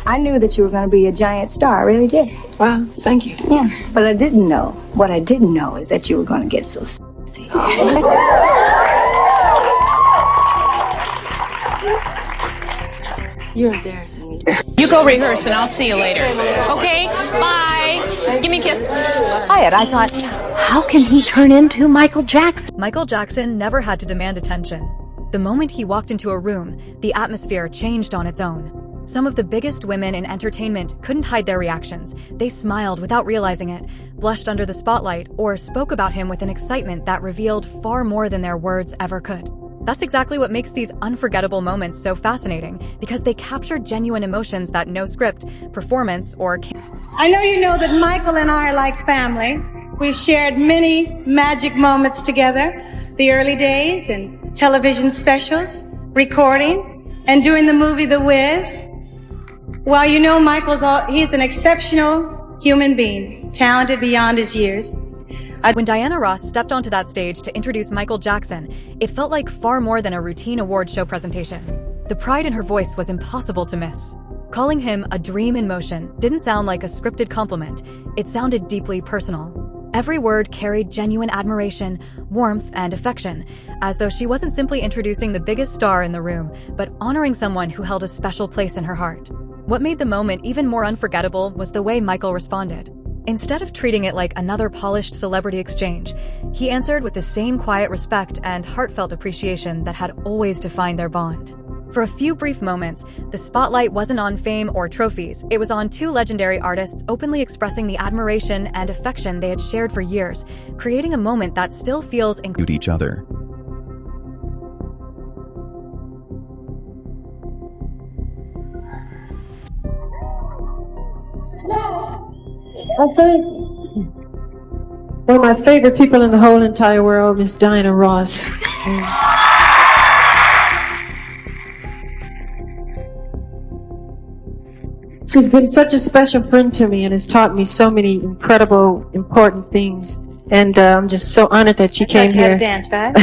I knew that you were going to be a giant star. I really did. Wow, thank you. Yeah, but I didn't know. What I didn't know is that you were going to get so sexy. You're embarrassing me. You go rehearse and I'll see you later. Okay? Bye. Give me a kiss. Quiet, I thought, how can he turn into Michael Jackson? Michael Jackson never had to demand attention. The moment he walked into a room, the atmosphere changed on its own. Some of the biggest women in entertainment couldn't hide their reactions. They smiled without realizing it, blushed under the spotlight, or spoke about him with an excitement that revealed far more than their words ever could. That's exactly what makes these unforgettable moments so fascinating, because they capture genuine emotions that no script, performance, or I know you know that Michael and I are like family. We've shared many magic moments together, the early days and television specials, recording, and doing the movie The Wiz. Well, you know he's an exceptional human being, talented beyond his years. When Diana Ross stepped onto that stage to introduce Michael Jackson, it felt like far more than a routine award show presentation. The pride in her voice was impossible to miss. Calling him a dream in motion didn't sound like a scripted compliment. It sounded deeply personal. Every word carried genuine admiration, warmth, and affection, as though she wasn't simply introducing the biggest star in the room, but honoring someone who held a special place in her heart. What made the moment even more unforgettable was the way Michael responded. Instead of treating it like another polished celebrity exchange, he answered with the same quiet respect and heartfelt appreciation that had always defined their bond. For a few brief moments, the spotlight wasn't on fame or trophies. It was on two legendary artists openly expressing the admiration and affection they had shared for years, creating a moment that still feels to each other. I think one of my favorite people in the whole entire world is Diana Ross. She's been such a special friend to me and has taught me so many incredible, important things. And I'm just so honored that she came here. Dance, right?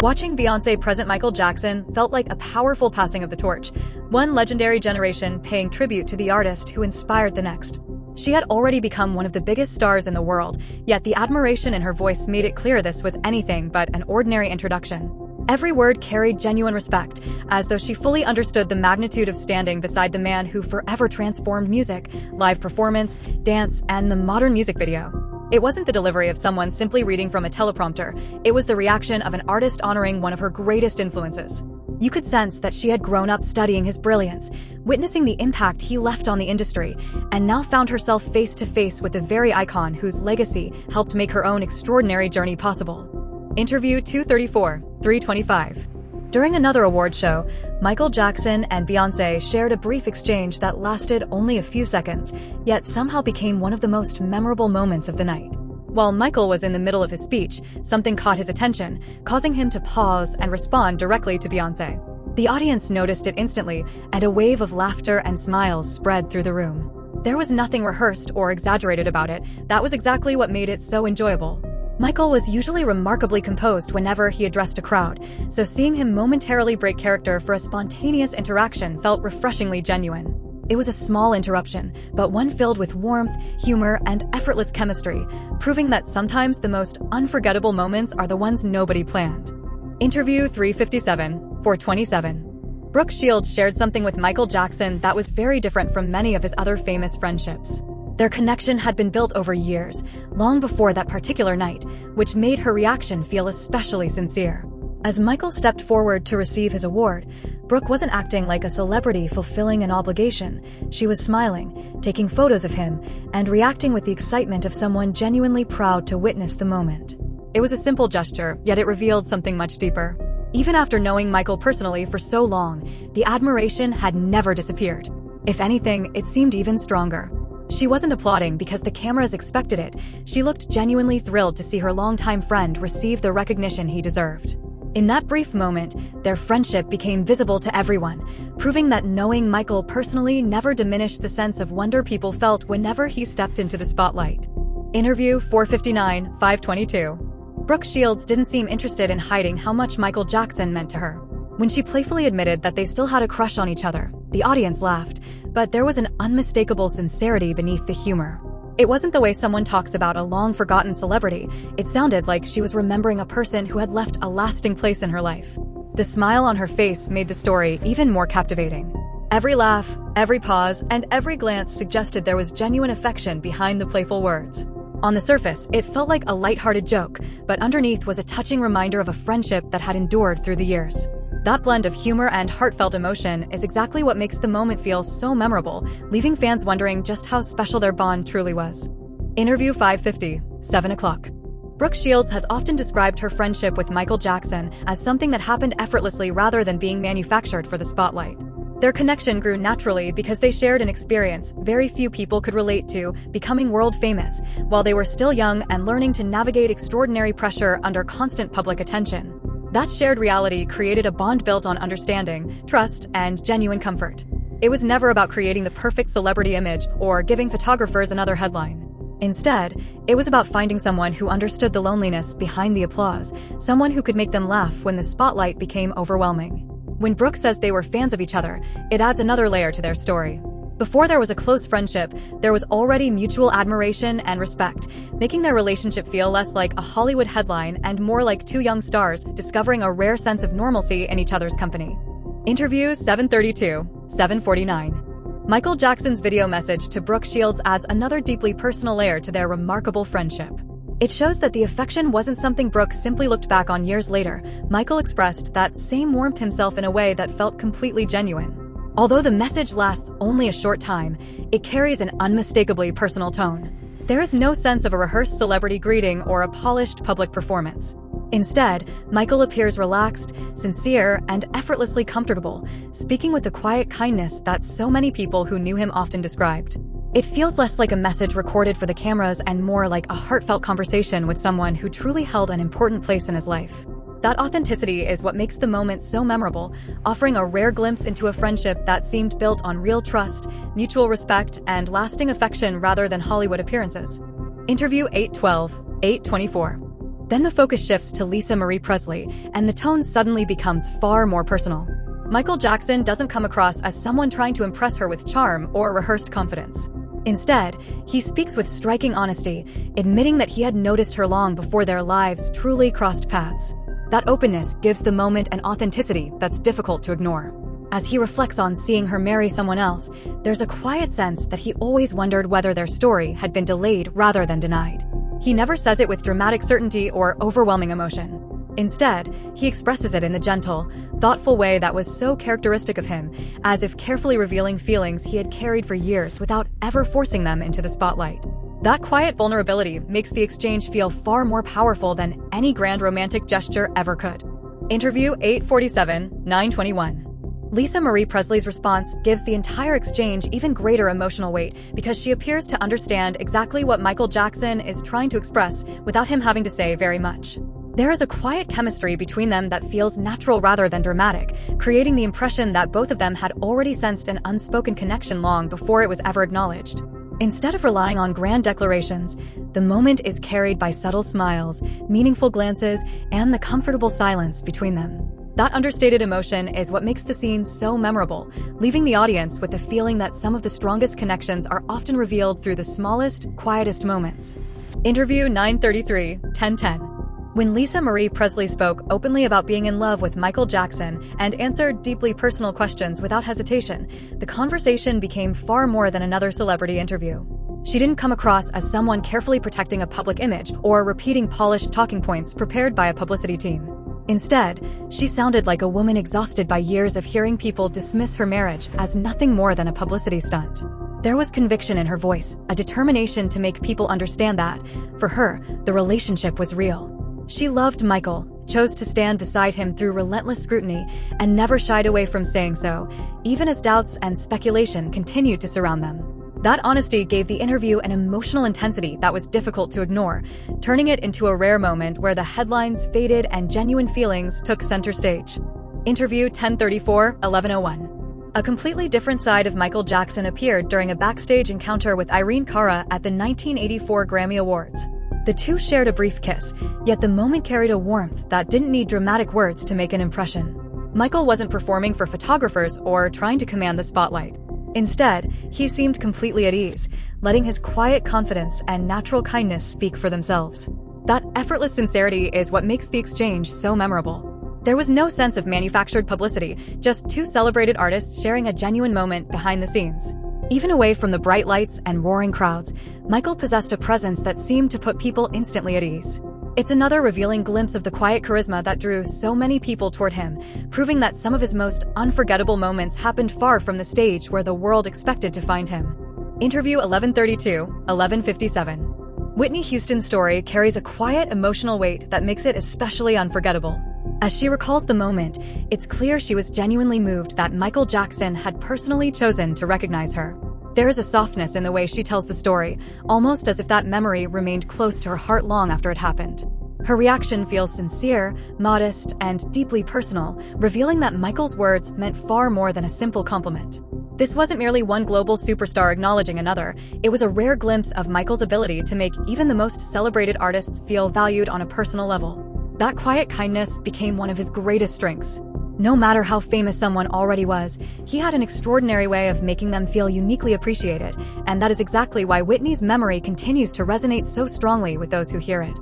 Watching Beyoncé present Michael Jackson felt like a powerful passing of the torch, one legendary generation paying tribute to the artist who inspired the next. She had already become one of the biggest stars in the world, yet the admiration in her voice made it clear this was anything but an ordinary introduction. Every word carried genuine respect, as though she fully understood the magnitude of standing beside the man who forever transformed music, live performance, dance, and the modern music video. It wasn't the delivery of someone simply reading from a teleprompter. It was the reaction of an artist honoring one of her greatest influences. You could sense that she had grown up studying his brilliance, witnessing the impact he left on the industry, and now found herself face to face with the very icon whose legacy helped make her own extraordinary journey possible. Interview 234, 325. During another award show, Michael Jackson and Beyoncé shared a brief exchange that lasted only a few seconds, yet somehow became one of the most memorable moments of the night. While Michael was in the middle of his speech, something caught his attention, causing him to pause and respond directly to Beyoncé. The audience noticed it instantly, and a wave of laughter and smiles spread through the room. There was nothing rehearsed or exaggerated about it. That was exactly what made it so enjoyable. Michael was usually remarkably composed whenever he addressed a crowd, so seeing him momentarily break character for a spontaneous interaction felt refreshingly genuine. It was a small interruption, but one filled with warmth, humor, and effortless chemistry, proving that sometimes the most unforgettable moments are the ones nobody planned. Interview 357, 427. Brooke Shields shared something with Michael Jackson that was very different from many of his other famous friendships. Their connection had been built over years, long before that particular night, which made her reaction feel especially sincere. As Michael stepped forward to receive his award, Brooke wasn't acting like a celebrity fulfilling an obligation. She was smiling, taking photos of him, and reacting with the excitement of someone genuinely proud to witness the moment. It was a simple gesture, yet it revealed something much deeper. Even after knowing Michael personally for so long, the admiration had never disappeared. If anything, it seemed even stronger. She wasn't applauding because the cameras expected it. She looked genuinely thrilled to see her longtime friend receive the recognition he deserved. In that brief moment, their friendship became visible to everyone, proving that knowing Michael personally never diminished the sense of wonder people felt whenever he stepped into the spotlight. Interview 459, 522. Brooke Shields didn't seem interested in hiding how much Michael Jackson meant to her. When she playfully admitted that they still had a crush on each other, The audience laughed, but there was an unmistakable sincerity beneath the humor. It wasn't the way someone talks about a long-forgotten celebrity. It sounded like she was remembering a person who had left a lasting place in her life. The smile on her face made the story even more captivating. Every laugh, every pause, and every glance suggested there was genuine affection behind the playful words. On the surface, it felt like a lighthearted joke, but underneath was a touching reminder of a friendship that had endured through the years. That blend of humor and heartfelt emotion is exactly what makes the moment feel so memorable, leaving fans wondering just how special their bond truly was. Interview 550, 7 o'clock. Brooke Shields has often described her friendship with Michael Jackson as something that happened effortlessly rather than being manufactured for the spotlight. Their connection grew naturally because they shared an experience very few people could relate to, becoming world famous, while they were still young and learning to navigate extraordinary pressure under constant public attention. That shared reality created a bond built on understanding, trust, and genuine comfort. It was never about creating the perfect celebrity image or giving photographers another headline. Instead, it was about finding someone who understood the loneliness behind the applause, someone who could make them laugh when the spotlight became overwhelming. When Brooke says they were fans of each other, it adds another layer to their story. Before there was a close friendship, there was already mutual admiration and respect, making their relationship feel less like a Hollywood headline and more like two young stars discovering a rare sense of normalcy in each other's company. Interview 732, 749. Michael Jackson's video message to Brooke Shields adds another deeply personal layer to their remarkable friendship. It shows that the affection wasn't something Brooke simply looked back on years later. Michael expressed that same warmth himself in a way that felt completely genuine. Although the message lasts only a short time, it carries an unmistakably personal tone. There is no sense of a rehearsed celebrity greeting or a polished public performance. Instead, Michael appears relaxed, sincere, and effortlessly comfortable, speaking with the quiet kindness that so many people who knew him often described. It feels less like a message recorded for the cameras and more like a heartfelt conversation with someone who truly held an important place in his life. That authenticity is what makes the moment so memorable, offering a rare glimpse into a friendship that seemed built on real trust, mutual respect, and lasting affection rather than Hollywood appearances. Interview 812, 824. Then the focus shifts to Lisa Marie Presley, and the tone suddenly becomes far more personal. Michael Jackson doesn't come across as someone trying to impress her with charm or rehearsed confidence. Instead, he speaks with striking honesty, admitting that he had noticed her long before their lives truly crossed paths. That openness gives the moment an authenticity that's difficult to ignore. As he reflects on seeing her marry someone else, there's a quiet sense that he always wondered whether their story had been delayed rather than denied. He never says it with dramatic certainty or overwhelming emotion. Instead, he expresses it in the gentle, thoughtful way that was so characteristic of him, as if carefully revealing feelings he had carried for years without ever forcing them into the spotlight. That quiet vulnerability makes the exchange feel far more powerful than any grand romantic gesture ever could. Interview 847, 921. Lisa Marie Presley's response gives the entire exchange even greater emotional weight because she appears to understand exactly what Michael Jackson is trying to express without him having to say very much. There is a quiet chemistry between them that feels natural rather than dramatic, creating the impression that both of them had already sensed an unspoken connection long before it was ever acknowledged. Instead of relying on grand declarations, the moment is carried by subtle smiles, meaningful glances, and the comfortable silence between them. That understated emotion is what makes the scene so memorable, leaving the audience with the feeling that some of the strongest connections are often revealed through the smallest, quietest moments. Interview 933, 1010. When Lisa Marie Presley spoke openly about being in love with Michael Jackson and answered deeply personal questions without hesitation, the conversation became far more than another celebrity interview. She didn't come across as someone carefully protecting a public image or repeating polished talking points prepared by a publicity team. Instead, she sounded like a woman exhausted by years of hearing people dismiss her marriage as nothing more than a publicity stunt. There was conviction in her voice, a determination to make people understand that, for her, the relationship was real. She loved Michael, chose to stand beside him through relentless scrutiny, and never shied away from saying so, even as doubts and speculation continued to surround them. That honesty gave the interview an emotional intensity that was difficult to ignore, turning it into a rare moment where the headlines faded and genuine feelings took center stage. Interview 1034, 1101. A completely different side of Michael Jackson appeared during a backstage encounter with Irene Cara at the 1984 Grammy Awards. The two shared a brief kiss, yet the moment carried a warmth that didn't need dramatic words to make an impression. Michael wasn't performing for photographers or trying to command the spotlight. Instead, he seemed completely at ease, letting his quiet confidence and natural kindness speak for themselves. That effortless sincerity is what makes the exchange so memorable. There was no sense of manufactured publicity, just two celebrated artists sharing a genuine moment behind the scenes. Even away from the bright lights and roaring crowds, Michael possessed a presence that seemed to put people instantly at ease. It's another revealing glimpse of the quiet charisma that drew so many people toward him, proving that some of his most unforgettable moments happened far from the stage where the world expected to find him. Interview 1132-1157. Whitney Houston's story carries a quiet, emotional weight that makes it especially unforgettable. As she recalls the moment, it's clear she was genuinely moved that Michael Jackson had personally chosen to recognize her. There is a softness in the way she tells the story, almost as if that memory remained close to her heart long after it happened. Her reaction feels sincere, modest, and deeply personal, revealing that Michael's words meant far more than a simple compliment. This wasn't merely one global superstar acknowledging another, it was a rare glimpse of Michael's ability to make even the most celebrated artists feel valued on a personal level. That quiet kindness became one of his greatest strengths. No matter how famous someone already was, he had an extraordinary way of making them feel uniquely appreciated, and that is exactly why Whitney's memory continues to resonate so strongly with those who hear it.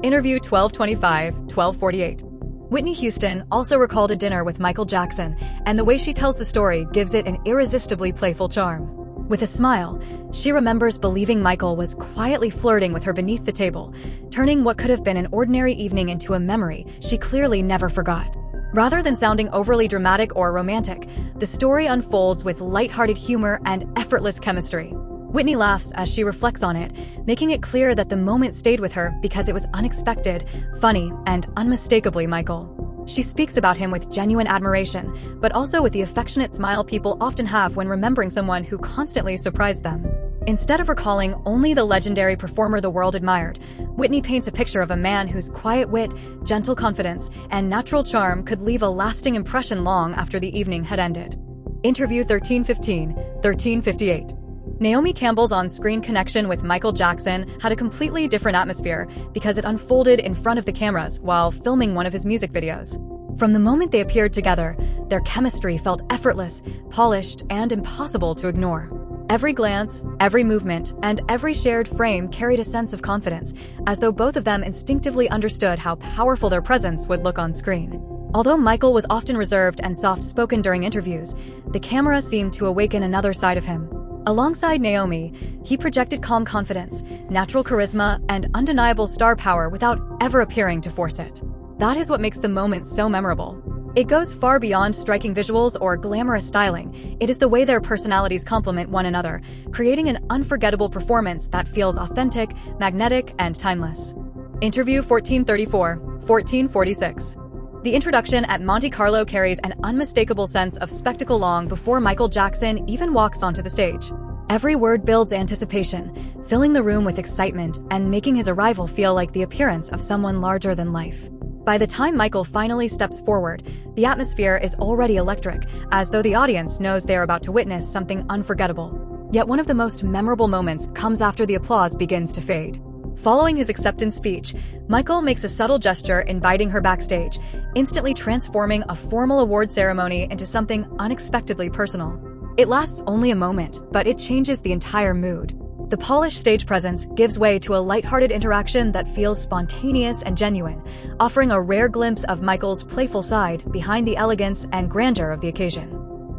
Interview 1225-1248. Whitney Houston also recalled a dinner with Michael Jackson, and the way she tells the story gives it an irresistibly playful charm. With a smile, she remembers believing Michael was quietly flirting with her beneath the table, turning what could have been an ordinary evening into a memory she clearly never forgot. Rather than sounding overly dramatic or romantic, the story unfolds with lighthearted humor and effortless chemistry. Whitney laughs as she reflects on it, making it clear that the moment stayed with her because it was unexpected, funny, and unmistakably Michael. She speaks about him with genuine admiration, but also with the affectionate smile people often have when remembering someone who constantly surprised them. Instead of recalling only the legendary performer the world admired, Whitney paints a picture of a man whose quiet wit, gentle confidence, and natural charm could leave a lasting impression long after the evening had ended. Interview 1315-1358. Naomi Campbell's on-screen connection with Michael Jackson had a completely different atmosphere because it unfolded in front of the cameras while filming one of his music videos. From the moment they appeared together, their chemistry felt effortless, polished, and impossible to ignore. Every glance, every movement, and every shared frame carried a sense of confidence, as though both of them instinctively understood how powerful their presence would look on screen. Although Michael was often reserved and soft-spoken during interviews, the camera seemed to awaken another side of him. Alongside Naomi, he projected calm confidence, natural charisma, and undeniable star power without ever appearing to force it. That is what makes the moment so memorable. It goes far beyond striking visuals or glamorous styling. It is the way their personalities complement one another, creating an unforgettable performance that feels authentic, magnetic, and timeless. Interview 1434-1446. The introduction at Monte Carlo carries an unmistakable sense of spectacle long before Michael Jackson even walks onto the stage. Every word builds anticipation, filling the room with excitement and making his arrival feel like the appearance of someone larger than life. By the time Michael finally steps forward, the atmosphere is already electric, as though the audience knows they are about to witness something unforgettable. Yet one of the most memorable moments comes after the applause begins to fade. Following his acceptance speech, Michael makes a subtle gesture inviting her backstage, instantly transforming a formal award ceremony into something unexpectedly personal. It lasts only a moment, but it changes the entire mood. The polished stage presence gives way to a lighthearted interaction that feels spontaneous and genuine, offering a rare glimpse of Michael's playful side behind the elegance and grandeur of the occasion.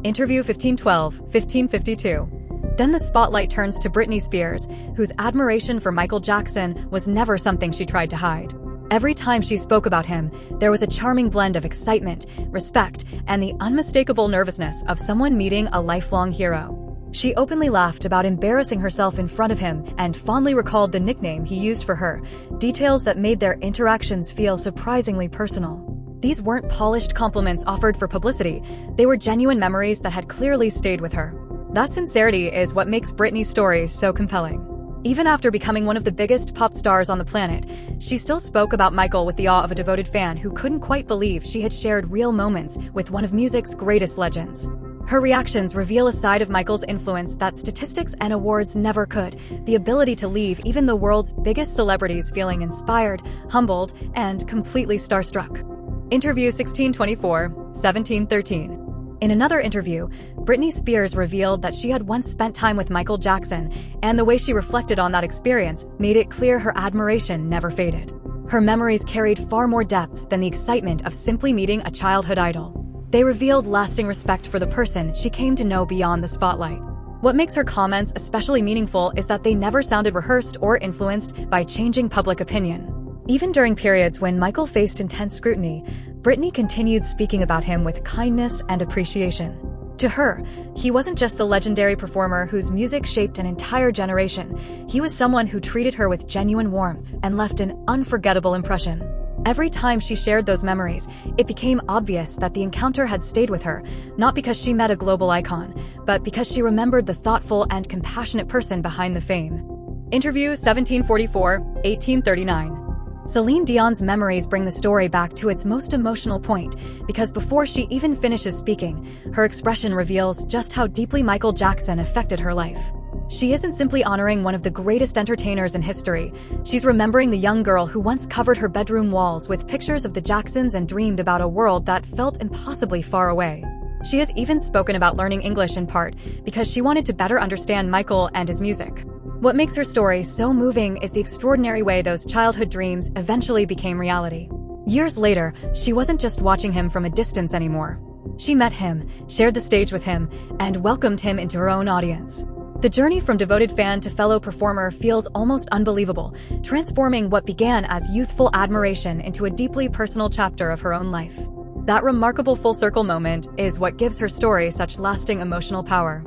Interview 1512-1552. Then the spotlight turns to Britney Spears, whose admiration for Michael Jackson was never something she tried to hide. Every time she spoke about him, there was a charming blend of excitement, respect, and the unmistakable nervousness of someone meeting a lifelong hero. She openly laughed about embarrassing herself in front of him and fondly recalled the nickname he used for her, details that made their interactions feel surprisingly personal. These weren't polished compliments offered for publicity, they were genuine memories that had clearly stayed with her. That sincerity is what makes Britney's story so compelling. Even after becoming one of the biggest pop stars on the planet, she still spoke about Michael with the awe of a devoted fan who couldn't quite believe she had shared real moments with one of music's greatest legends. Her reactions reveal a side of Michael's influence that statistics and awards never could, the ability to leave even the world's biggest celebrities feeling inspired, humbled, and completely starstruck. Interview 1624-1655. 1713. In another interview, Britney Spears revealed that she had once spent time with Michael Jackson, and the way she reflected on that experience made it clear her admiration never faded. Her memories carried far more depth than the excitement of simply meeting a childhood idol. They revealed lasting respect for the person she came to know beyond the spotlight. What makes her comments especially meaningful is that they never sounded rehearsed or influenced by changing public opinion. Even during periods when Michael faced intense scrutiny, Britney continued speaking about him with kindness and appreciation. To her, he wasn't just the legendary performer whose music shaped an entire generation. He was someone who treated her with genuine warmth and left an unforgettable impression. Every time she shared those memories, it became obvious that the encounter had stayed with her, not because she met a global icon, but because she remembered the thoughtful and compassionate person behind the fame. Interview 1744-1839. Celine Dion's memories bring the story back to its most emotional point, because before she even finishes speaking, her expression reveals just how deeply Michael Jackson affected her life. She isn't simply honoring one of the greatest entertainers in history. She's remembering the young girl who once covered her bedroom walls with pictures of the Jacksons and dreamed about a world that felt impossibly far away. She has even spoken about learning English in part because she wanted to better understand Michael and his music. What makes her story so moving is the extraordinary way those childhood dreams eventually became reality. Years later, she wasn't just watching him from a distance anymore. She met him, shared the stage with him, and welcomed him into her own audience. The journey from devoted fan to fellow performer feels almost unbelievable, transforming what began as youthful admiration into a deeply personal chapter of her own life. That remarkable full-circle moment is what gives her story such lasting emotional power.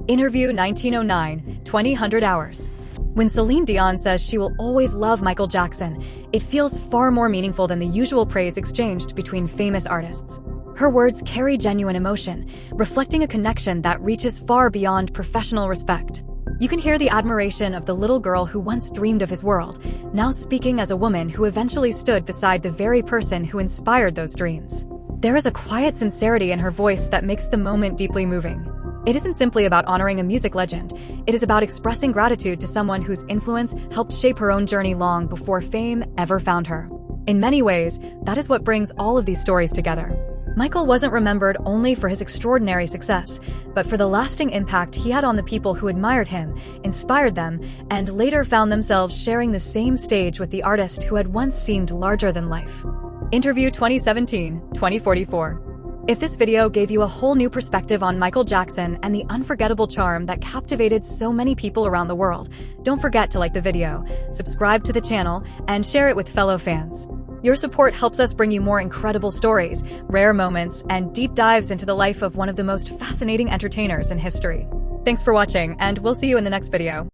Interview 1909, 2000 Hours. When Celine Dion says she will always love Michael Jackson, it feels far more meaningful than the usual praise exchanged between famous artists. Her words carry genuine emotion, reflecting a connection that reaches far beyond professional respect. You can hear the admiration of the little girl who once dreamed of his world, now speaking as a woman who eventually stood beside the very person who inspired those dreams. There is a quiet sincerity in her voice that makes the moment deeply moving. It isn't simply about honoring a music legend. It is about expressing gratitude to someone whose influence helped shape her own journey long before fame ever found her. In many ways, that is what brings all of these stories together. Michael wasn't remembered only for his extraordinary success, but for the lasting impact he had on the people who admired him, inspired them, and later found themselves sharing the same stage with the artist who had once seemed larger than life. Interview 2017-2044. If this video gave you a whole new perspective on Michael Jackson and the unforgettable charm that captivated so many people around the world, don't forget to like the video, subscribe to the channel, and share it with fellow fans. Your support helps us bring you more incredible stories, rare moments, and deep dives into the life of one of the most fascinating entertainers in history. Thanks for watching, and we'll see you in the next video.